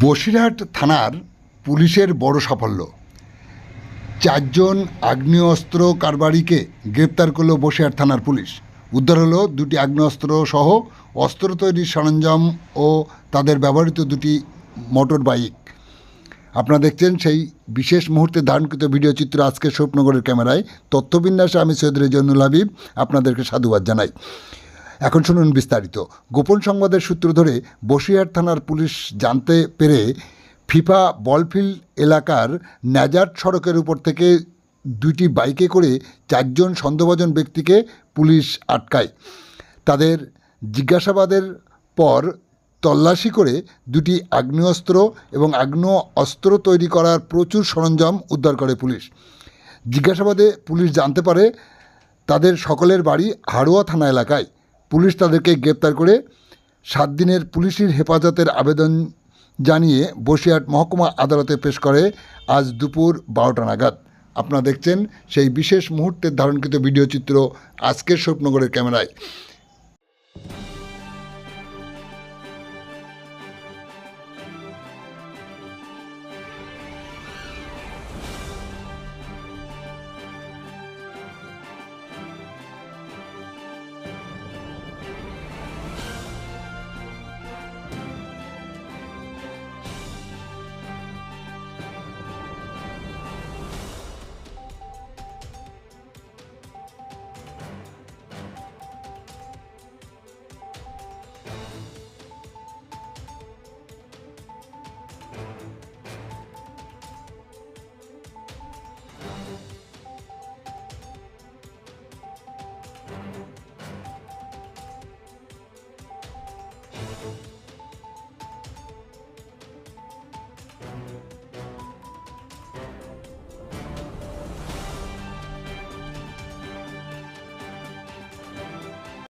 বসিরহাট থানার পুলিশের বড় সাফল্য। 4 জন আগ্নেয়াস্ত্র কারবারিকে গ্রেপ্তার করল বসিরহাট থানার পুলিশ। উদ্ধার হলো 2টি আগ্নেয়াস্ত্র সহ অস্ত্র তৈরির সরঞ্জাম ও তাদের ব্যবহৃত 2টি মোটর বাইক। আপনারা দেখছেন সেই বিশেষ মুহূর্তে ধারণকৃত ভিডিও চিত্র আজকের স্বপ্নগরের ক্যামেরায়। তথ্যবিন্যাসে আমি সৈয়দ রেজানুল হাবিব আপনাদেরকে সাধুবাদ জানাই। এখন শুনুন বিস্তারিত। গোপন সংবাদের সূত্র ধরে বসিরহাট থানার পুলিশ জানতে পেরে ফিফা বলফিল্ড এলাকার ন্যাজাট সড়কের উপর থেকে 2টি বাইকে করে 4 জন সন্দেহভাজন ব্যক্তিকে পুলিশ আটকায়। তাদের জিজ্ঞাসাবাদের পর তল্লাশি করে 2টি আগ্নেয়াস্ত্র এবং আগ্নেয় অস্ত্র তৈরি করার প্রচুর সরঞ্জাম উদ্ধার করে পুলিশ। জিজ্ঞাসাবাদে পুলিশ জানতে পারে তাদের সকলের বাড়ি হাড়োয়া থানা এলাকায়। পুলিশ তাদেরকে গ্রেপ্তার করে 7 দিনের পুলিশের হেফাজতের আবেদন জানিয়ে বসিরহাট মহকুমা আদালতে পেশ করে আজ দুপুর 12টা নাগাদ। আপনারা দেখছেন সেই বিশেষ মুহূর্তের ধারণকৃত ভিডিও চিত্র আজকের স্বপ্নগরের ক্যামেরায়।